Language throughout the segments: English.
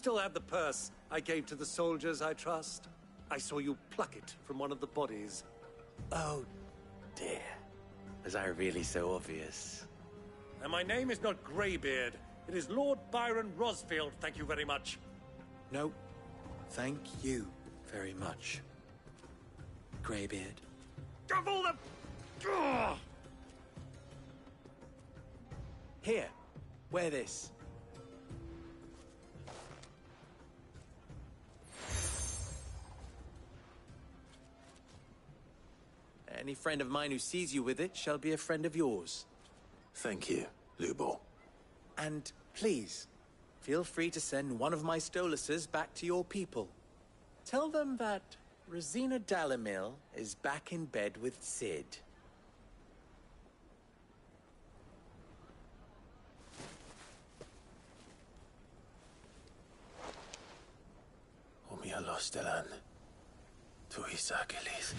Still have the purse I gave to the soldiers, I trust. I saw you pluck it from one of the bodies. Oh, dear. Was I really so obvious? And my name is not Greybeard. It is Lord Byron Rosfield, thank you very much. No, thank you very much, Greybeard. Of all the... Ugh! Here, wear this. Any friend of mine who sees you with it shall be a friend of yours. Thank you, Lubor. And please, feel free to send one of my Stoluses back to your people. Tell them that Rosina Dalamil is back in bed with Sid. Omia Lostelan. Tuisa Achilles.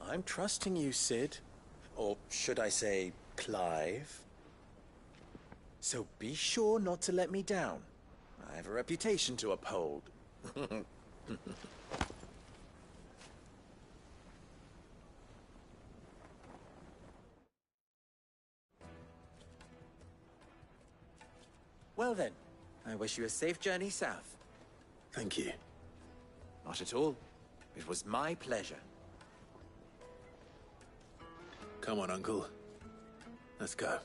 I'm trusting you, Sid. Or should I say, Clive. So be sure not to let me down. I have a reputation to uphold. Well then, I wish you a safe journey south. Thank you. Not at all. It was my pleasure. Come on, Uncle. Let's go.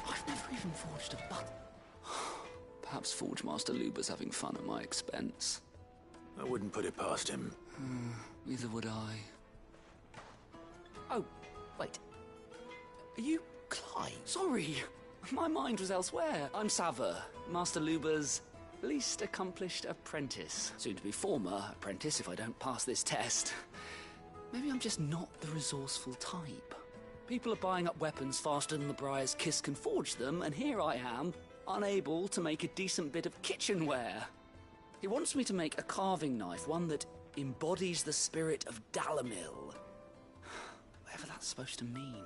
I've never even forged a button. Perhaps Forge Master Luber's having fun at my expense. I wouldn't put it past him. Neither would I. Oh, wait. Are you Clive? Sorry, my mind was elsewhere. I'm Sava, Master Luber's least accomplished apprentice. Soon to be former apprentice if I don't pass this test. Maybe I'm just not the resourceful type. People are buying up weapons faster than the Briar's Kiss can forge them, and here I am, unable to make a decent bit of kitchenware. He wants me to make a carving knife, one that embodies the spirit of Dalamil. Whatever that's supposed to mean.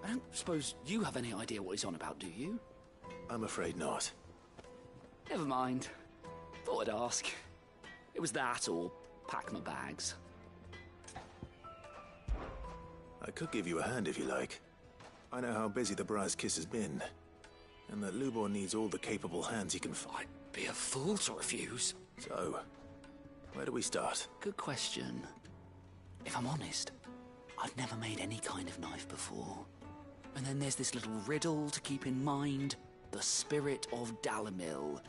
I don't suppose you have any idea what he's on about, do you? I'm afraid not. Never mind. Thought I'd ask. It was that or pack my bags. I could give you a hand if you like. I know how busy the Briar's Kiss has been, and that Lubor needs all the capable hands he can find. I'd be a fool to refuse. So, where do we start? Good question. If I'm honest, I've never made any kind of knife before. And then there's this little riddle to keep in mind. The spirit of Dalamil.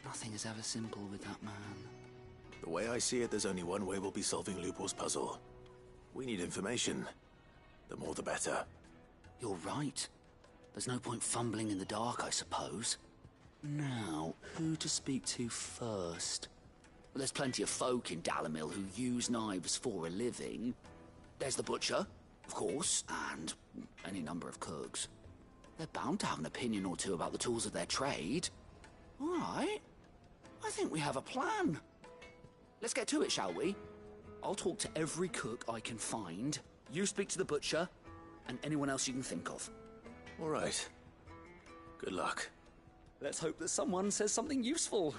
Nothing is ever simple with that man. The way I see it, there's only one way we'll be solving Lubor's puzzle. We need information. The more the better. You're right. There's no point fumbling in the dark, I suppose. Now, who to speak to first? Well, there's plenty of folk in Dalamil who use knives for a living. There's the butcher, of course, and any number of cooks. They're bound to have an opinion or two about the tools of their trade. All right. I think we have a plan. Let's get to it, shall we? I'll talk to every cook I can find. You speak to the butcher, and anyone else you can think of. All right. Good luck. Let's hope that someone says something useful.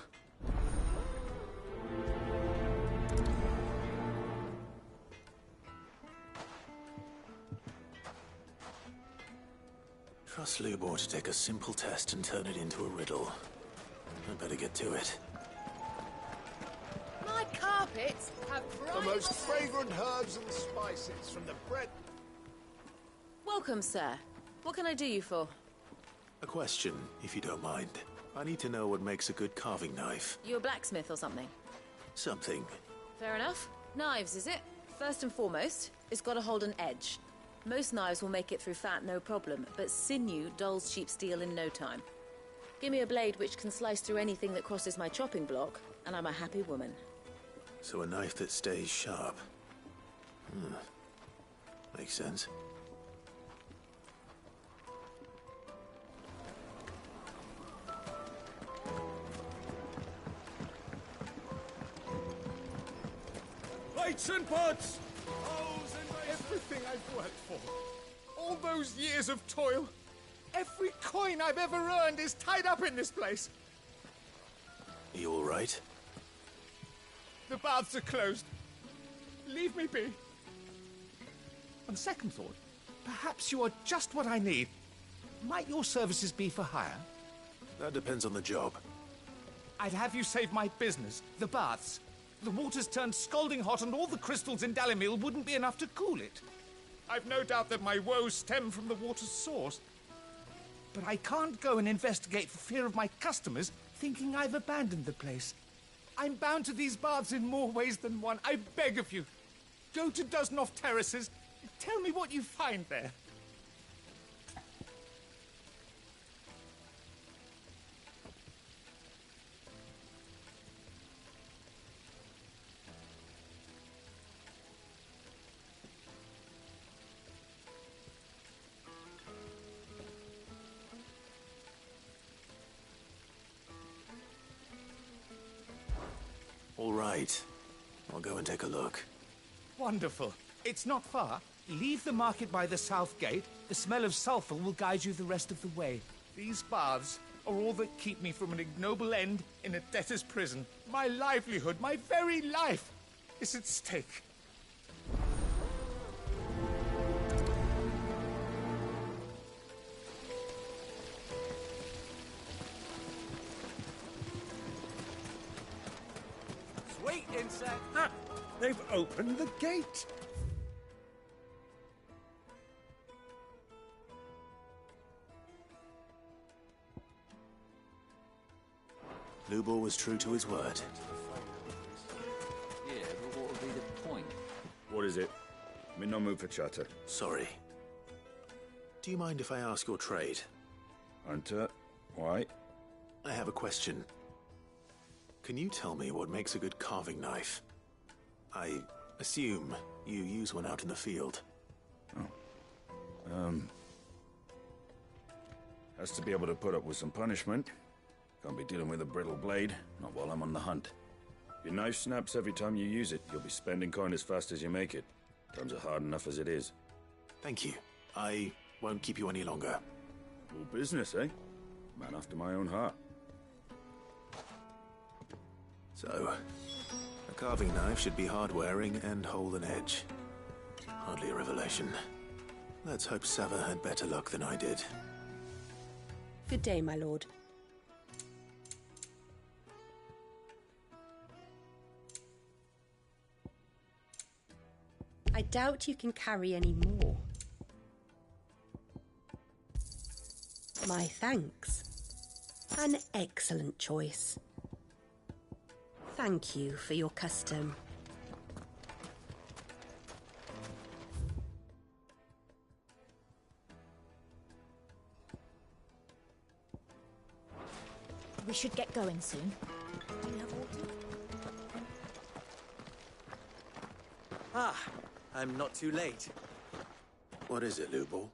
Trust Lubor to take a simple test and turn it into a riddle. I'd better get to it. My carpets have The most fragrant herbs and spices from the bread. Welcome, sir. What can I do you for? A question, if you don't mind. I need to know what makes a good carving knife. You a blacksmith or something? Something. Fair enough. Knives, is it? First and foremost, it's got to hold an edge. Most knives will make it through fat no problem, but sinew dulls cheap steel in no time. Give me a blade which can slice through anything that crosses my chopping block, and I'm a happy woman. So a knife that stays sharp. Makes sense. Lights and pots! Everything I've worked for. All those years of toil. Every coin I've ever earned is tied up in this place. You all right? The baths are closed. Leave me be. On second thought, perhaps you are just what I need. Might your services be for hire? That depends on the job. I'd have you save my business, the baths. The water's turned scalding hot and all the crystals in Dalimil wouldn't be enough to cool it. I've no doubt that my woes stem from the water's source. But I can't go and investigate for fear of my customers thinking I've abandoned the place. I'm bound to these baths in more ways than one. I beg of you. Go to Dusnoff Terraces. Tell me what you find there. All right. I'll go and take a look. Wonderful. It's not far. Leave the market by the south gate. The smell of sulfur will guide you the rest of the way. These baths are all that keep me from an ignoble end in a debtor's prison. My livelihood, my very life, is at stake. Sweet insect! Ah, they've opened the gate! Lubor was true to his word. Yeah, but what would be the point? What is it? I'm in no mood for chatter. Sorry. Do you mind if I ask your trade? Hunter, why? I have a question. Can you tell me what makes a good carving knife? I assume you use one out in the field. Has to be able to put up with some punishment. Can't be dealing with a brittle blade, not while I'm on the hunt. If your knife snaps every time you use it, you'll be spending coin as fast as you make it. Times are hard enough as it is. Thank you. I won't keep you any longer. All business, eh? Man after my own heart. So, a carving knife should be hard-wearing and hold an edge. Hardly a revelation. Let's hope Sava had better luck than I did. Good day, my lord. I doubt you can carry any more. My thanks. An excellent choice. Thank you for your custom. We should get going soon. Do you have water? Ah, I'm not too late. What is it, Lubor?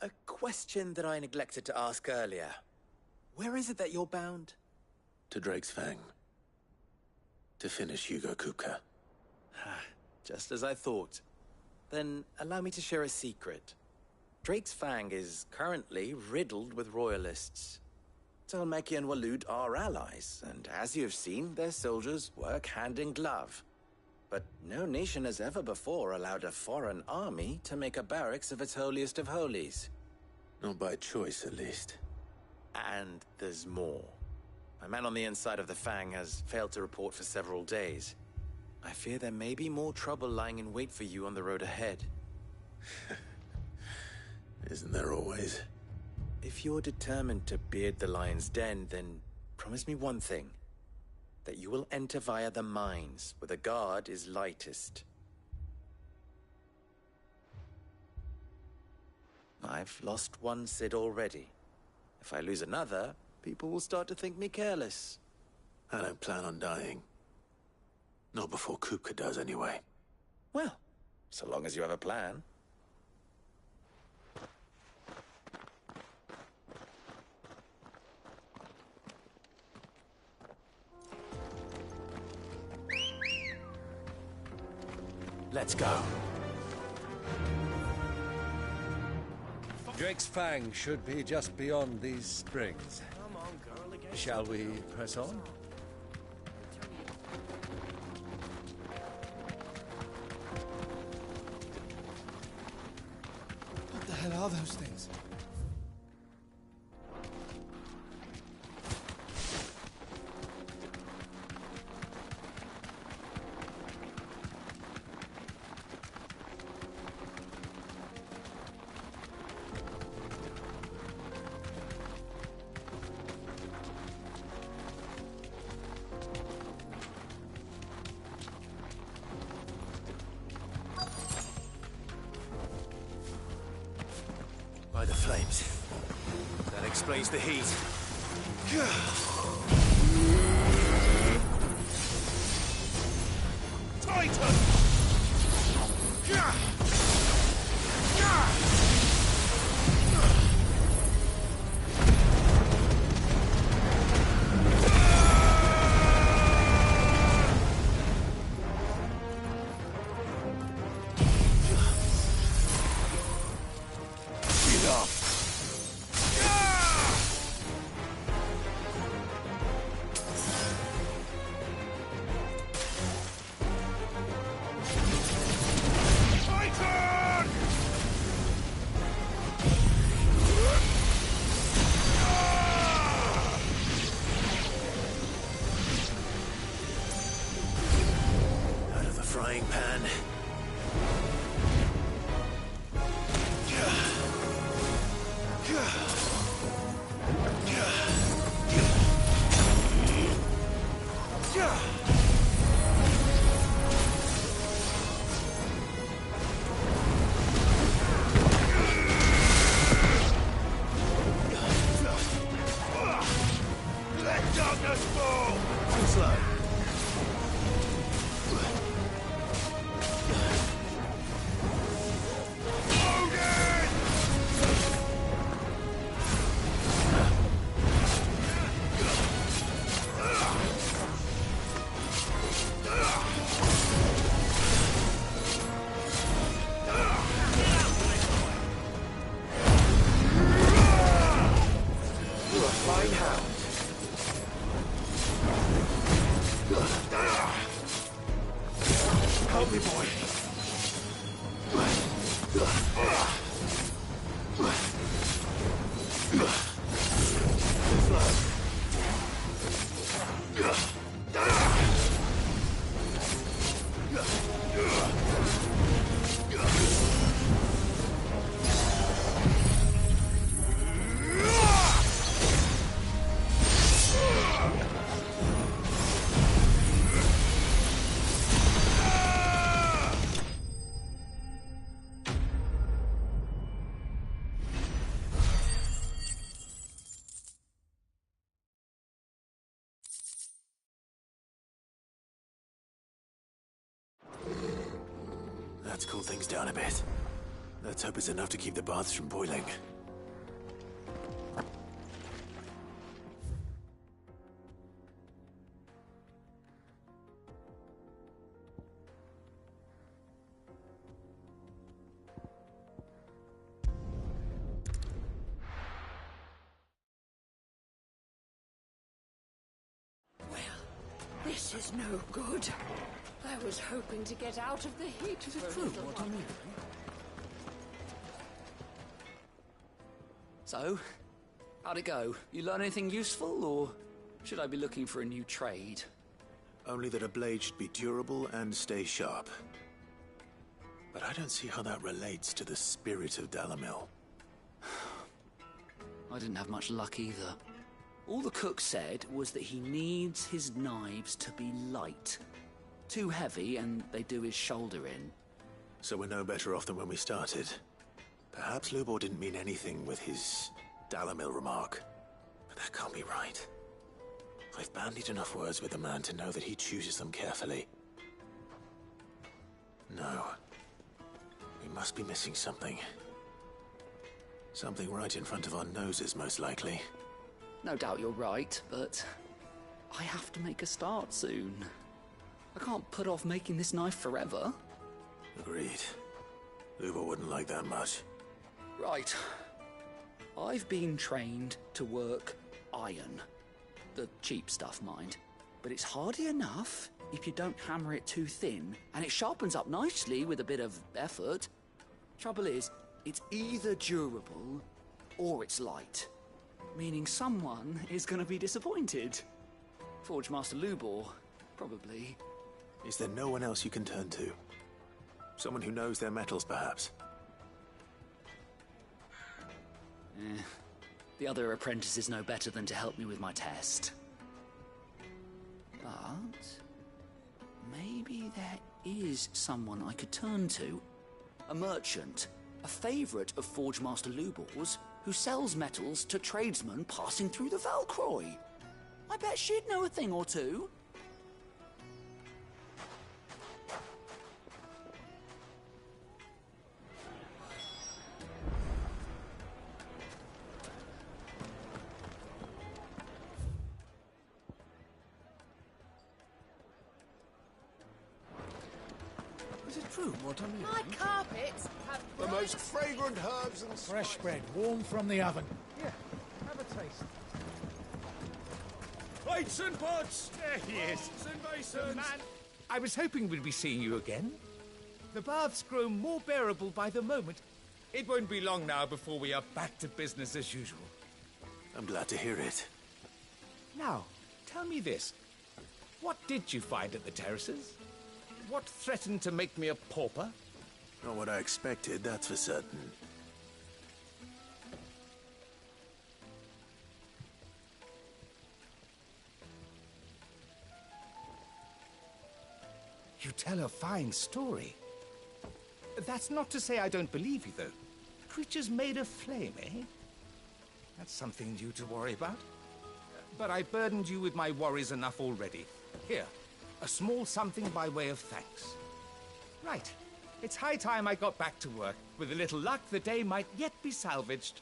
A question that I neglected to ask earlier. Where is it that you're bound? To Drake's Fang. To finish Hugo Kupka. Just as I thought. Then allow me to share a secret. Drake's Fang is currently riddled with royalists. Talmeki and Walud are allies, and as you have seen, their soldiers work hand in glove. But no nation has ever before allowed a foreign army to make a barracks of its holiest of holies. Not by choice, at least. And there's more. My man on the inside of the Fang has failed to report for several days. I fear there may be more trouble lying in wait for you on the road ahead. Isn't there always? If you're determined to beard the lion's den, then promise me one thing. That you will enter via the mines, where the guard is lightest. I've lost one Cid already. If I lose another, people will start to think me careless. I don't plan on dying. Not before Kupka does, anyway. Well, so long as you have a plan. Let's go. Drake's Fang should be just beyond these springs. Shall we press on? What the hell are those things? By the flames. That explains the heat. Titan! Out of the frying pan. Let darkness fall! Too slow. You're a flying hound. Help me, boy. Let's cool things down a bit. Let's hope it's enough to keep the baths from boiling. This is no good. I was hoping to get out of the heat for a little while. So, how'd it go? You learn anything useful, or should I be looking for a new trade? Only that a blade should be durable and stay sharp. But I don't see how that relates to the spirit of Dalamil. I didn't have much luck either. All the cook said was that he needs his knives to be light. Too heavy and they do his shoulder in. So we're no better off than when we started. Perhaps Lubor didn't mean anything with his Dalamil remark, but that can't be right. I've bandied enough words with the man to know that he chooses them carefully. No. We must be missing something. Something right in front of our noses, most likely. No doubt you're right, but I have to make a start soon. I can't put off making this knife forever. Agreed. Lubor wouldn't like that much. Right. I've been trained to work iron. The cheap stuff, mind. But it's hardy enough if you don't hammer it too thin, and it sharpens up nicely with a bit of effort. Trouble is, it's either durable or it's light, meaning someone is going to be disappointed. Forge Master Lubor, probably. Is there no one else you can turn to? Someone who knows their metals, perhaps? The other apprentices know better than to help me with my test. But maybe there is someone I could turn to. A merchant, a favourite of Forge Master Lubor's, who sells metals to tradesmen passing through the Valcroy. I bet she'd know a thing or two. Is it true what I'm My carpets have The most fragrant herbs and fresh bread, warm from the oven. Here, have a taste. plates and pots. There he is. Bowls and The basins. man. I was hoping we'd be seeing you again. The baths grow more bearable by the moment. It won't be long now before we are back to business as usual. I'm glad to hear it. Now, tell me this. What did you find at the terraces? What threatened to make me a pauper? Not what I expected, that's for certain. You tell a fine story. That's not to say I don't believe you, though. Creatures made of flame, eh? That's something new to worry about. But I burdened you with my worries enough already. Here, a small something by way of thanks. Right. It's high time I got back to work. With a little luck, the day might yet be salvaged.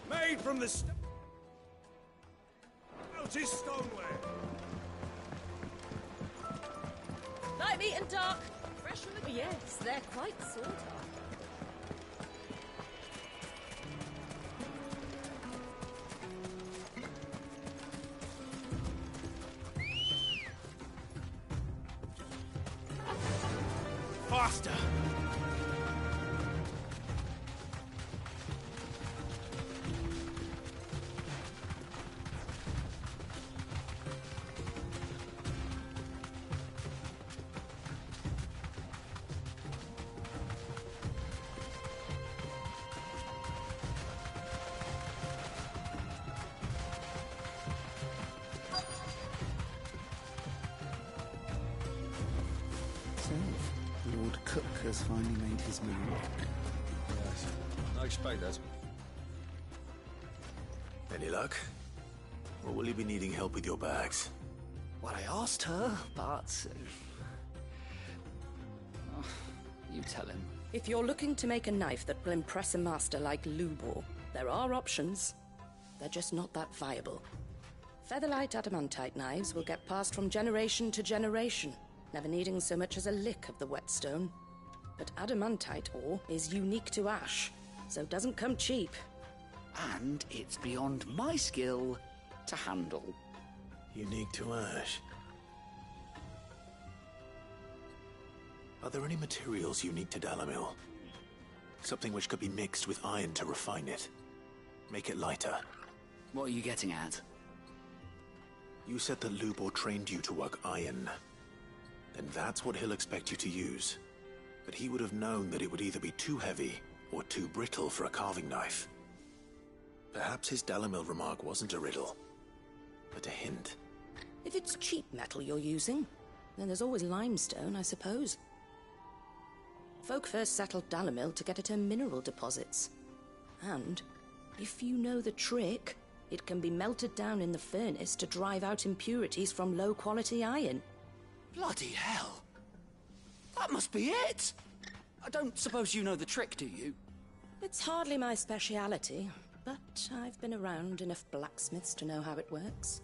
Made from the melted stoneware. Light meat and dark. Fresh from the... Yes, they're quite sought after. Faster! So, Lord Cook has finally made his move. Yes, I expect that. Any luck? Or will you be needing help with your bags? Well, I asked her, but... Oh, you tell him. If you're looking to make a knife that will impress a master like Lubor, there are options. They're just not that viable. Featherlight adamantite knives will get passed from generation to generation, never needing so much as a lick of the whetstone. But adamantite ore is unique to ash, so it doesn't come cheap. And it's beyond my skill to handle. Unique to ash. Are there any materials unique to Dalamil? Something which could be mixed with iron to refine it. Make it lighter. What are you getting at? You said that Lubor trained you to work iron. Then that's what he'll expect you to use. But he would have known that it would either be too heavy or too brittle for a carving knife. Perhaps his Dalamil remark wasn't a riddle, but a hint. If it's cheap metal you're using, then there's always limestone, I suppose. Folk first settled Dalamil to get at her mineral deposits. And, if you know the trick, it can be melted down in the furnace to drive out impurities from low-quality iron. Bloody hell! That must be it! I don't suppose you know the trick, do you? It's hardly my speciality, but I've been around enough blacksmiths to know how it works.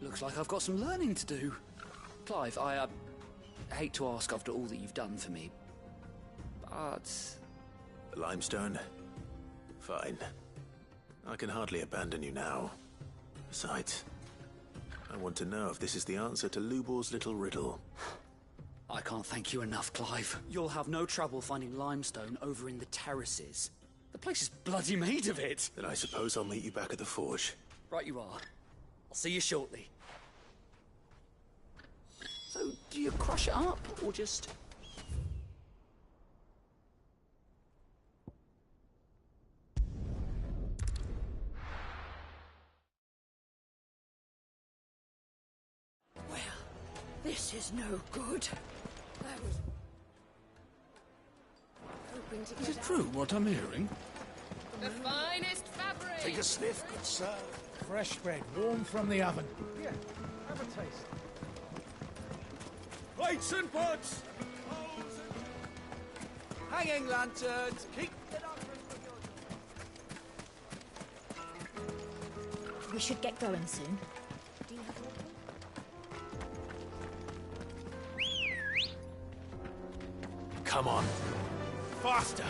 Looks like I've got some learning to do. Clive, I hate to ask after all that you've done for me, but... Limestone? Fine. I can hardly abandon you now. Besides, I want to know if this is the answer to Lubor's little riddle. I can't thank you enough, Clive. You'll have no trouble finding limestone over in the terraces. The place is bloody made of it. Then I suppose I'll meet you back at the forge. Right you are. I'll see you shortly. So, do you crush it up, or just... Well, this is no good. I was hoping to get Is it true what I'm hearing? the finest fabric. Take a sniff, good sir. Fresh bread, warm from the oven. Here, have a taste. Plates and pots! Hanging lanterns! Keep it up! We should get going soon. Do you have water? Come on. Faster!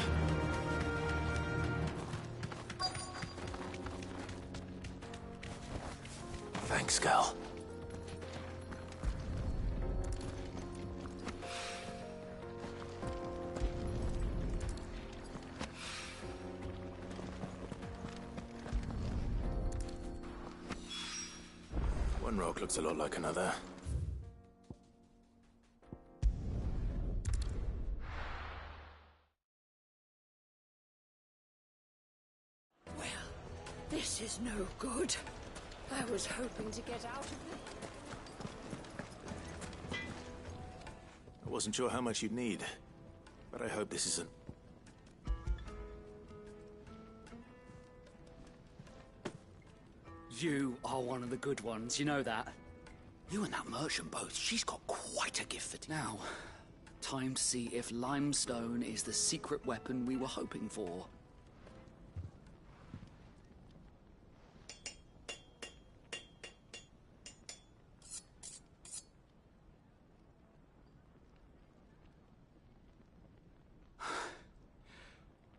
Thanks, girl. One rock looks a lot like another. Well, this is no good. I was hoping to get out of it. I wasn't sure how much you'd need, but I hope this isn't... You are one of the good ones, you know that. You and that merchant both, she's got quite a gift for it. Now, time to see if limestone is the secret weapon we were hoping for.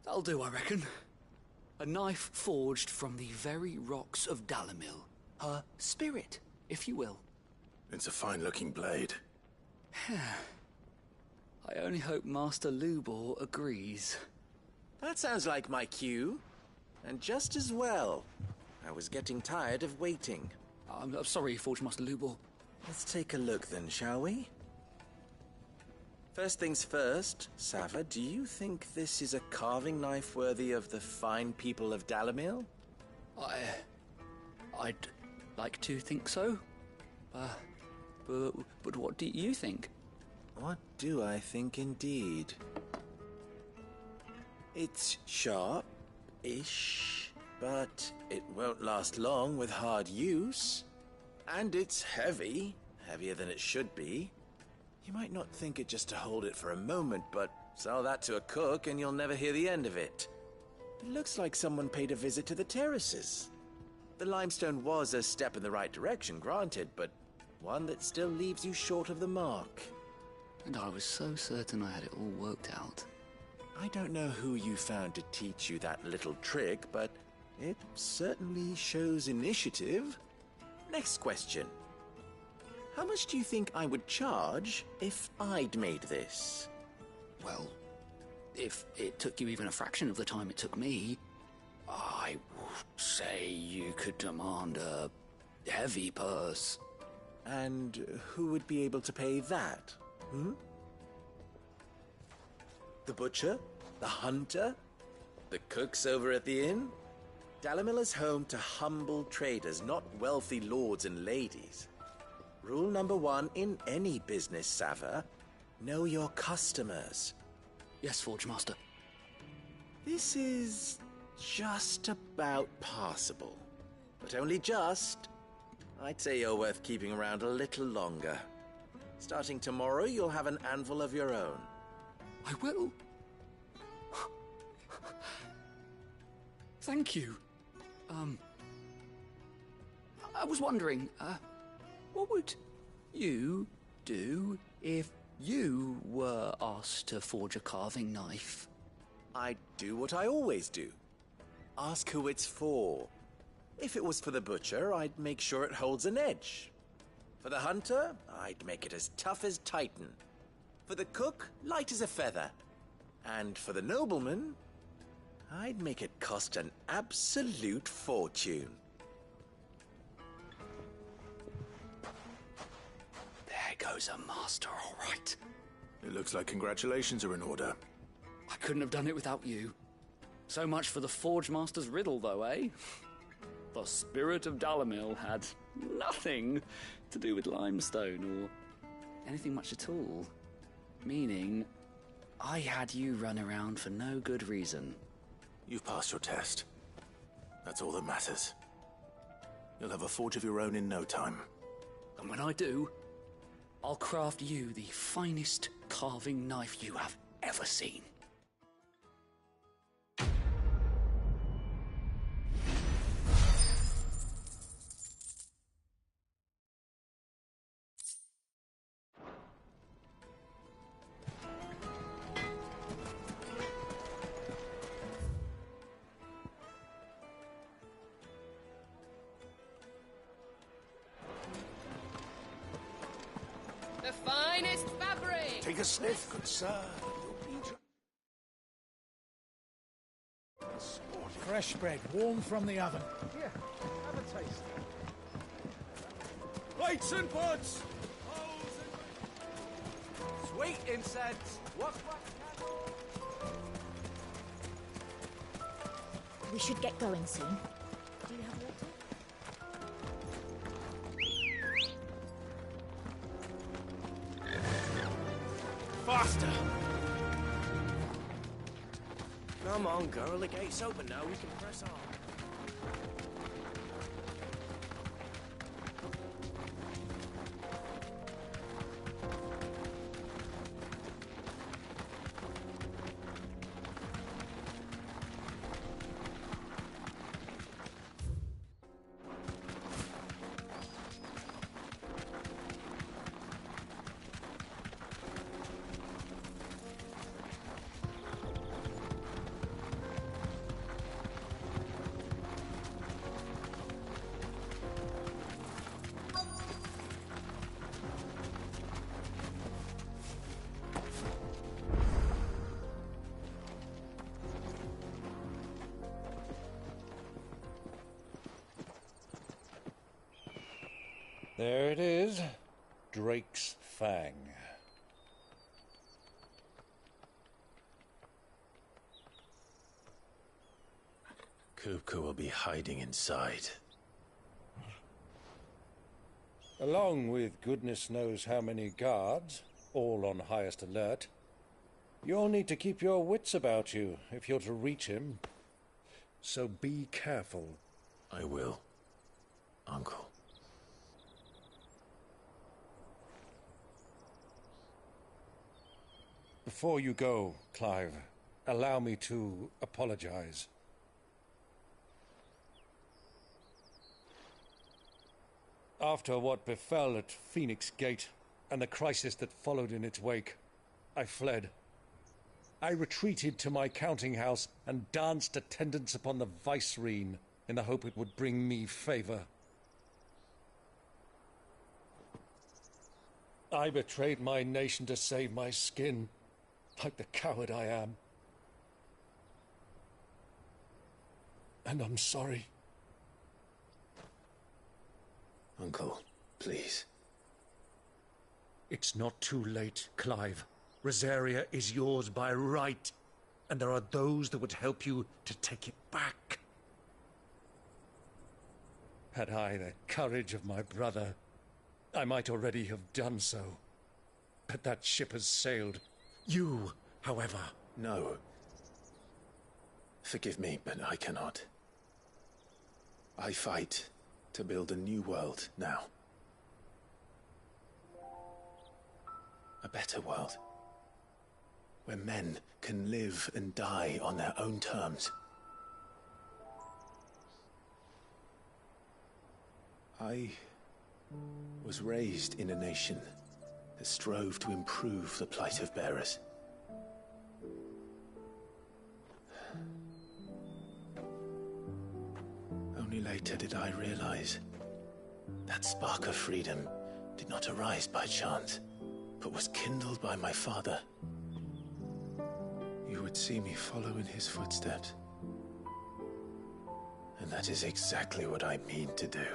That'll do, I reckon. A knife forged from the very rocks of Dalamil. Her spirit, if you will. It's a fine-looking blade. I only hope Master Lubor agrees. That sounds like my cue. And just as well. I was getting tired of waiting. I'm sorry, Forge Master Lubor. Let's take a look then, shall we? First things first, Sava, do you think this is a carving knife worthy of the fine people of Dalamil? I'd like to think so. But what do you think? What do I think indeed? It's sharp-ish, but it won't last long with hard use. And it's heavy, heavier than it should be. You might not think it just to hold it for a moment, but sell that to a cook and you'll never hear the end of it. It looks like someone paid a visit to the terraces. The limestone was a step in the right direction, granted, but one that still leaves you short of the mark. And I was so certain I had it all worked out. I don't know who you found to teach you that little trick, but it certainly shows initiative. Next question. How much do you think I would charge if I'd made this? Well, if it took you even a fraction of the time it took me, I would say you could demand Heavy purse. And who would be able to pay that? Hmm? The butcher? The hunter? The cooks over at the inn? Dalimil is home to humble traders, not wealthy lords and ladies. Rule number 1 in any business, Sava: know your customers. Yes, Forge Master. This is just about passable. But only just. I'd say you're worth keeping around a little longer. Starting tomorrow, you'll have an anvil of your own. I will. Thank you. I was wondering, what would you do if you were asked to forge a carving knife? I'd do what I always do. Ask who it's for. If it was for the butcher, I'd make sure it holds an edge. For the hunter, I'd make it as tough as Titan. For the cook, light as a feather. And for the nobleman, I'd make it cost an absolute fortune. There goes a master, all right. It looks like congratulations are in order. I couldn't have done it without you. So much for the Forge Master's riddle, though, eh? The spirit of Dalimil had nothing to do with limestone or anything much at all. Meaning, I had you run around for no good reason. You've passed your test. That's all that matters. You'll have a forge of your own in no time. And when I do, I'll craft you the finest carving knife you have ever seen. The finest fabric! Take a sniff, good sir. You'll be Fresh bread, warm from the oven. Here, have a taste. Plates and pots! Sweet incense. What? We should get going soon. Do you have water? Faster! Come on, girl. The gate's open now. We can press on. There it is. Drake's Fang. Kupka will be hiding inside. Along with goodness knows how many guards, all on highest alert. You'll need to keep your wits about you if you're to reach him. So be careful. I will, Uncle. Before you go, Clive, allow me to apologize. After what befell at Phoenix Gate and the crisis that followed in its wake, I fled. I retreated to my counting house and danced attendance upon the vicereine in the hope it would bring me favor. I betrayed my nation to save my skin, like the coward I am. And I'm sorry. Uncle, please. It's not too late, Clive. Rosaria is yours by right, and there are those that would help you to take it back. Had I the courage of my brother, I might already have done so. But that ship has sailed. You, however... No. Forgive me, but I cannot. I fight to build a new world now. A better world. Where men can live and die on their own terms. I was raised in a nation that strove to improve the plight of bearers. Only later did I realize that spark of freedom did not arise by chance, but was kindled by my father. You would see me follow in his footsteps. And that is exactly what I mean to do.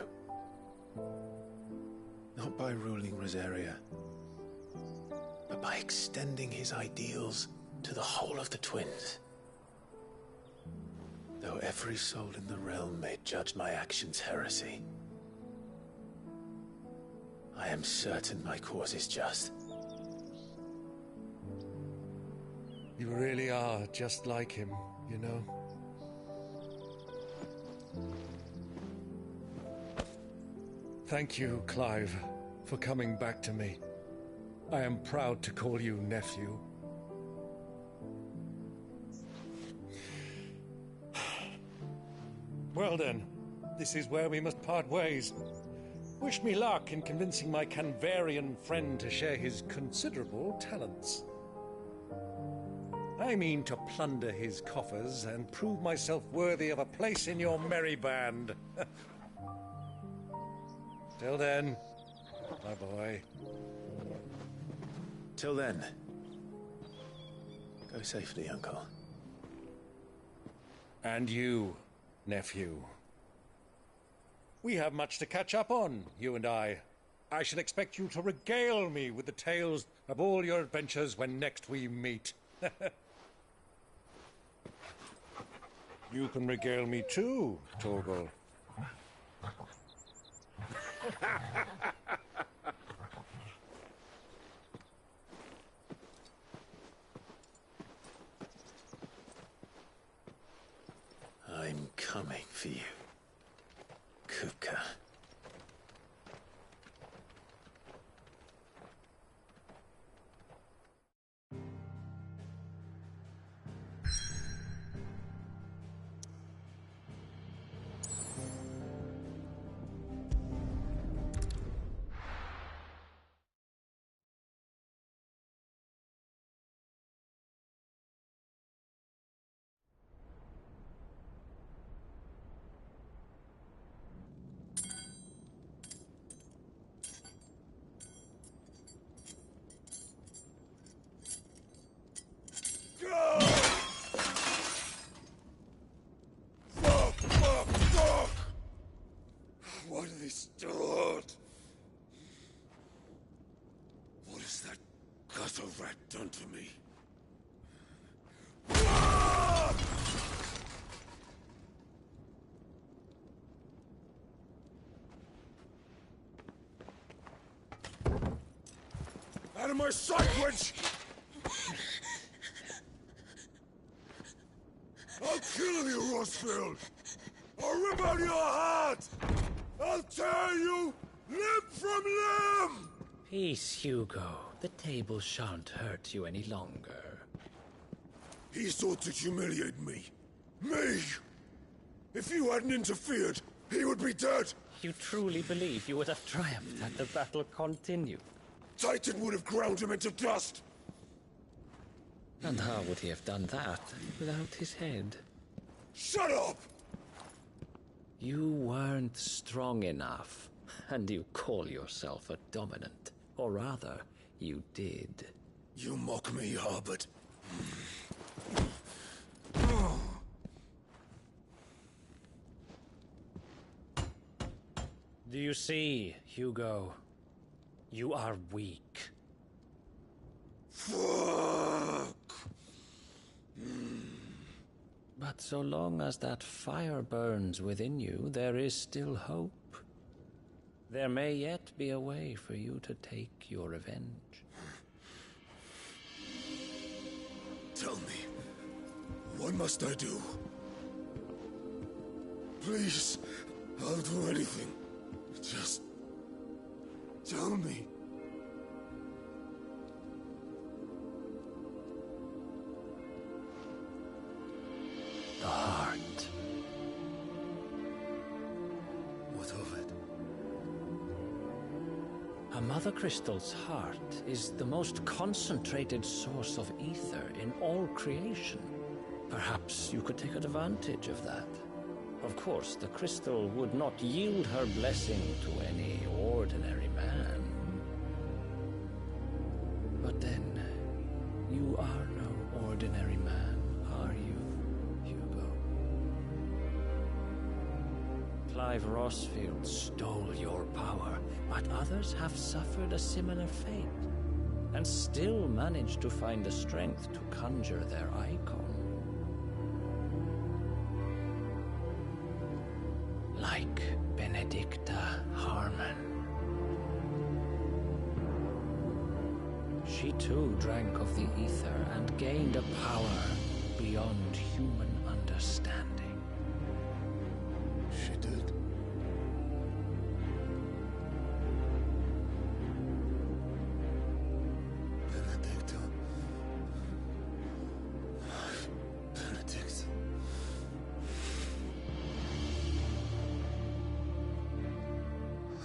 Not by ruling Rosaria, but by extending his ideals to the whole of the twins. Though every soul in the realm may judge my actions heresy, I am certain my cause is just. You really are just like him, you know? Thank you, Clive, for coming back to me. I am proud to call you nephew. Well then, this is where we must part ways. Wish me luck in convincing my Canvarian friend to share his considerable talents. I mean to plunder his coffers and prove myself worthy of a place in your merry band. Till then, my boy. Till then, go safely, Uncle. And you, nephew. We have much to catch up on, you and I. I shall expect you to regale me with the tales of all your adventures when next we meet. You can regale me too, Torgal. I'm coming for you, Kupka. Why do they start? What has that gutter rat done to me? Out of my sight, witch! I'll kill you, Rossfield! I'll rip out your heart! I'll tear you limb from limb! Peace, Hugo. The table shan't hurt you any longer. He sought to humiliate me. Me! If you hadn't interfered, he would be dead! You truly believe you would have triumphed had the battle continued? Titan would have ground him into dust! And how would he have done that without his head? Shut up! You weren't strong enough, and you call yourself a dominant. Or rather, you did. You mock me, Harbert. Do you see, Hugo? You are weak. Fuck! But so long as that fire burns within you, there is still hope. There may yet be a way for you to take your revenge. Tell me, what must I do? Please, I'll do anything. Just tell me. The heart. What of it? A Mother Crystal's heart is the most concentrated source of ether in all creation. Perhaps you could take advantage of that. Of course, the crystal would not yield her blessing to any ordinary man. But then, you are no ordinary man, are you, Hugo? Clive Rossfield stole your power, but others have suffered a similar fate, and still managed to find the strength to conjure their icon. Like Benedicta Harmon. She too drank of the ether and gained a power beyond human understanding. She did. Benedicta. Benedict.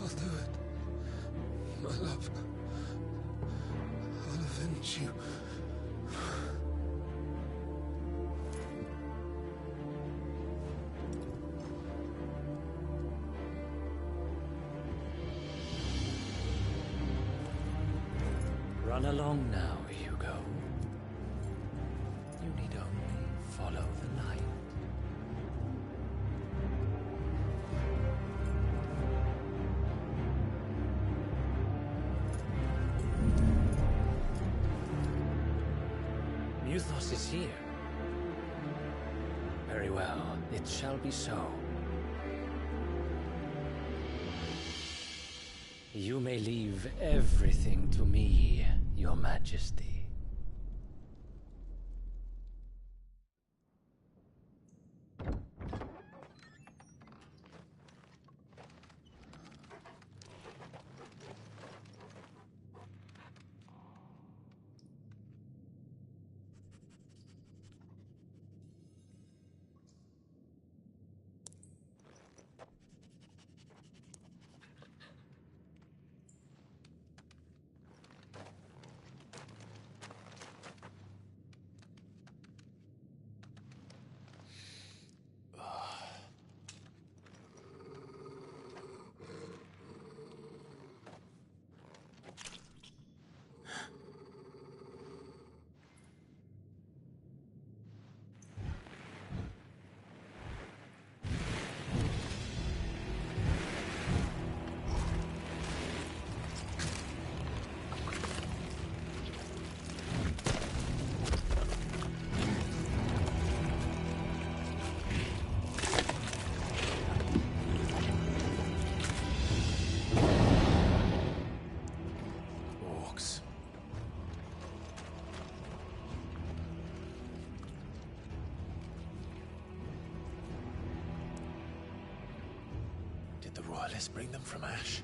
I'll do it. My love. I'll avenge you. Run along now, Hugo. You need only follow the light. Muthos is here. Very well, it shall be so. You may leave everything to me, Your Majesty. Did the royalists bring them from Ash?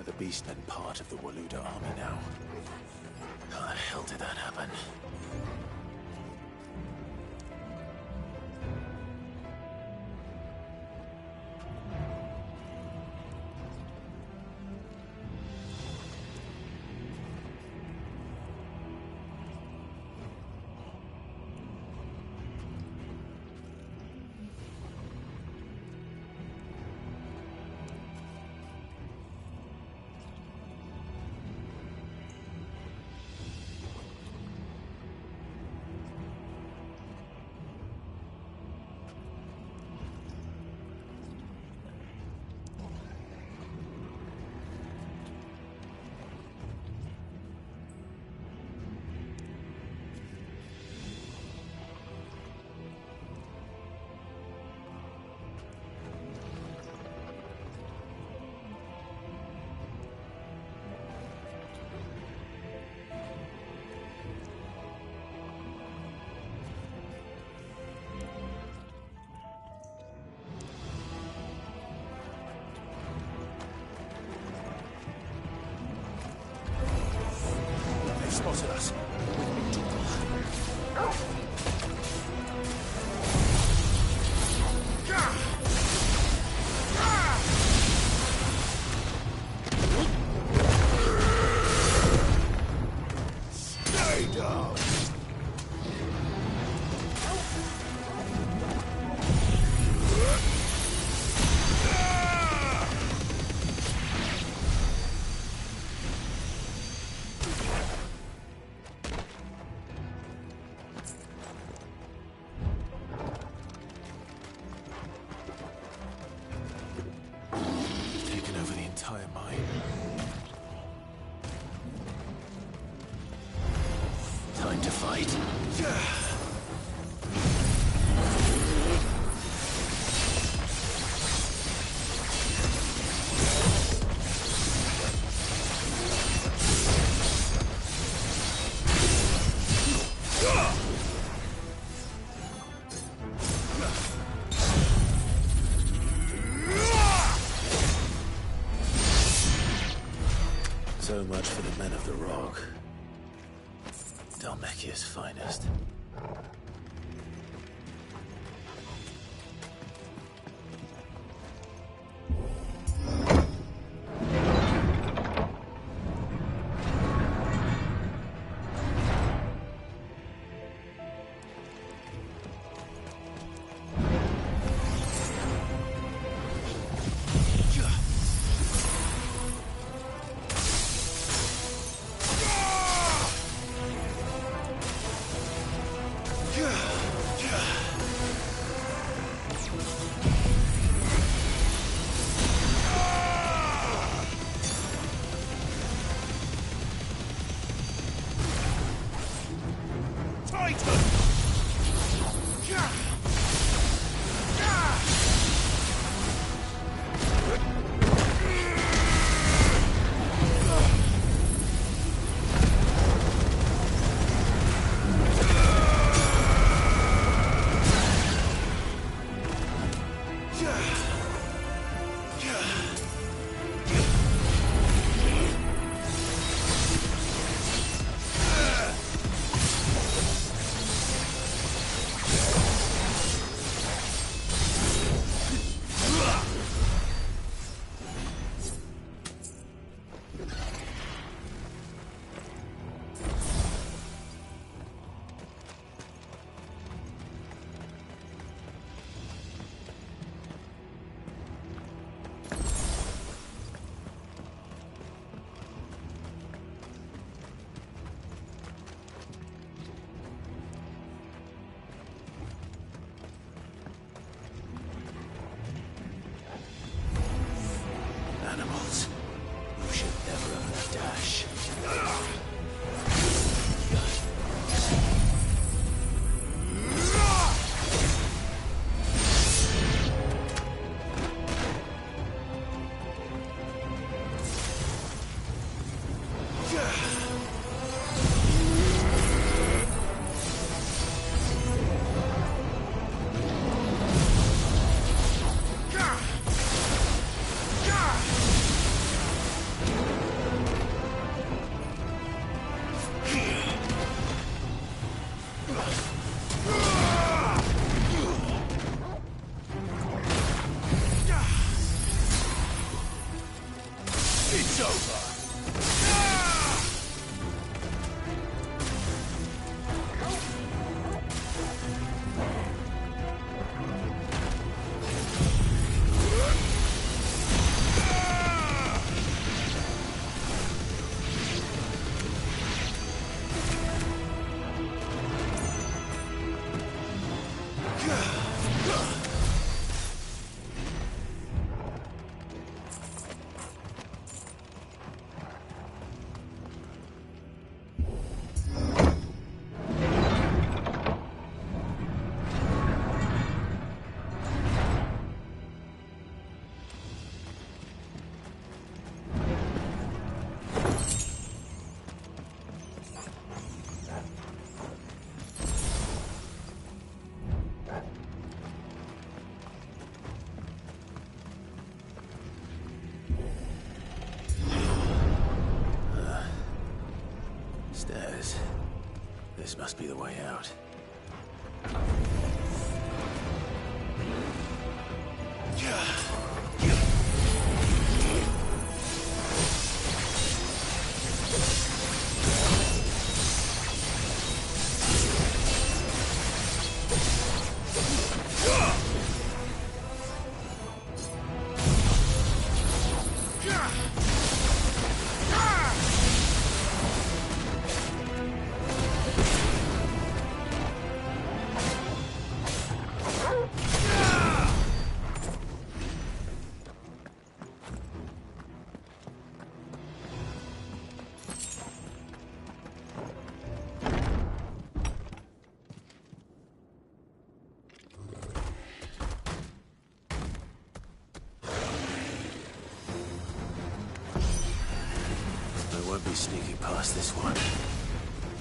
Are the beastmen part of the Waluda army now? How the hell did that happen? Spotted us. Stay down. Time to fight. So much for the men of the Rock. Dalmekia's finest. Animals who should never have dash. It's over! Stairs. This must be the way out. I won't be sneaking past this one.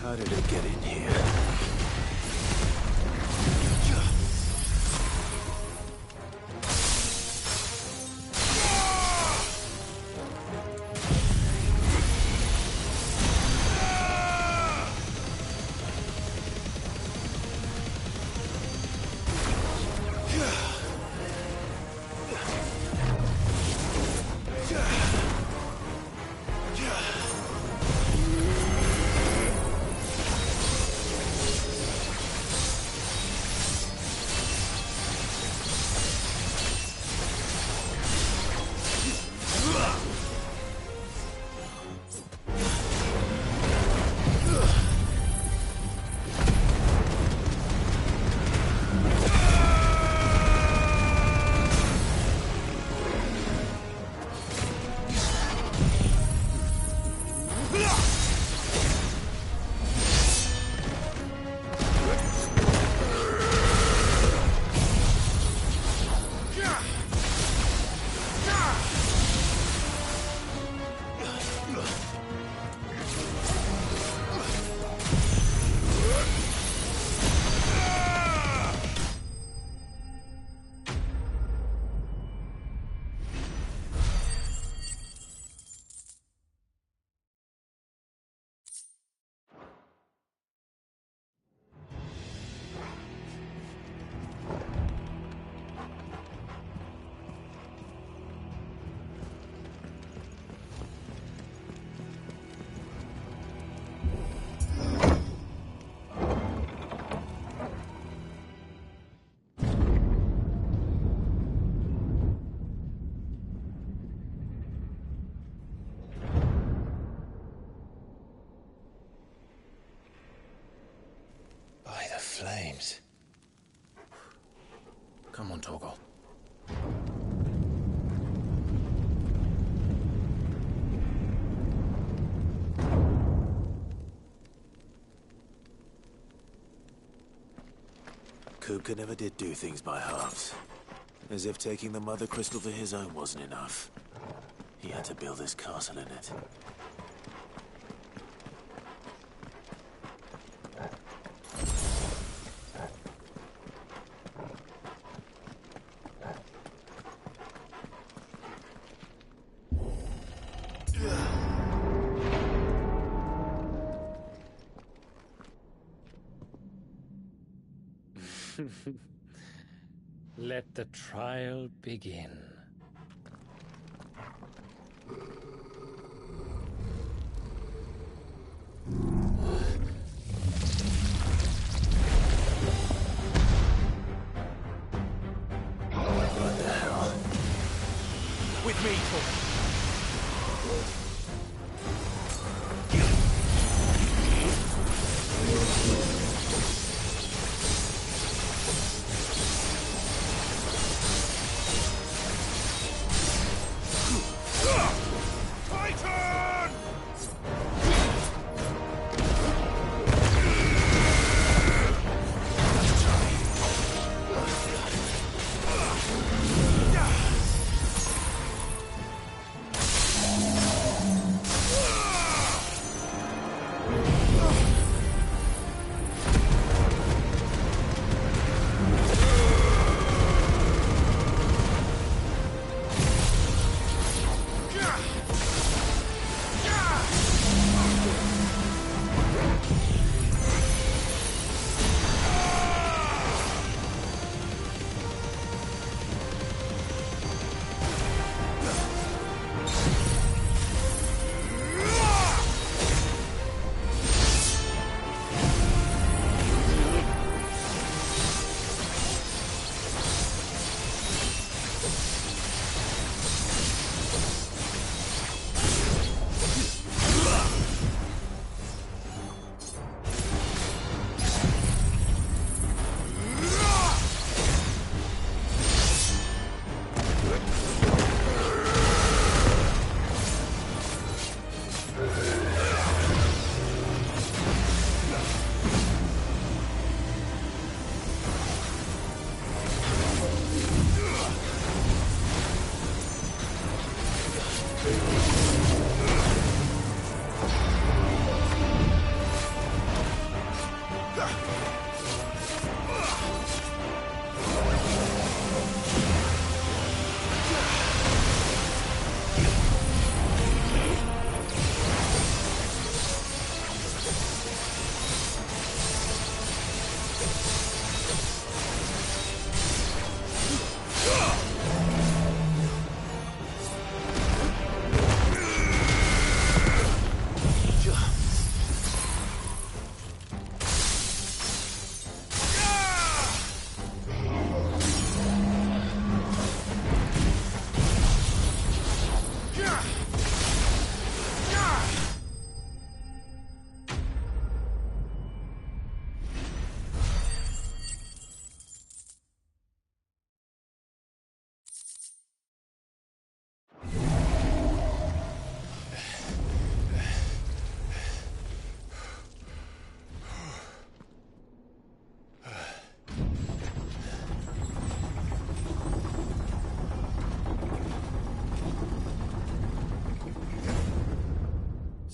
How did it get in here? By the flames. Come on, Torgal. Kupka never did do things by halves. As if taking the Mother Crystal for his own wasn't enough. He had to build this castle in it. Let the trial begin.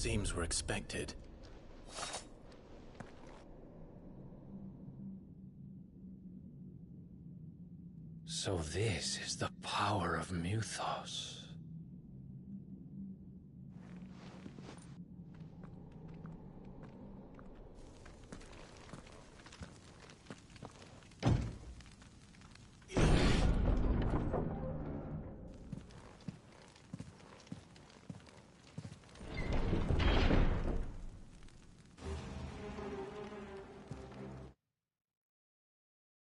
seems were expected. So this is the power of Muthos.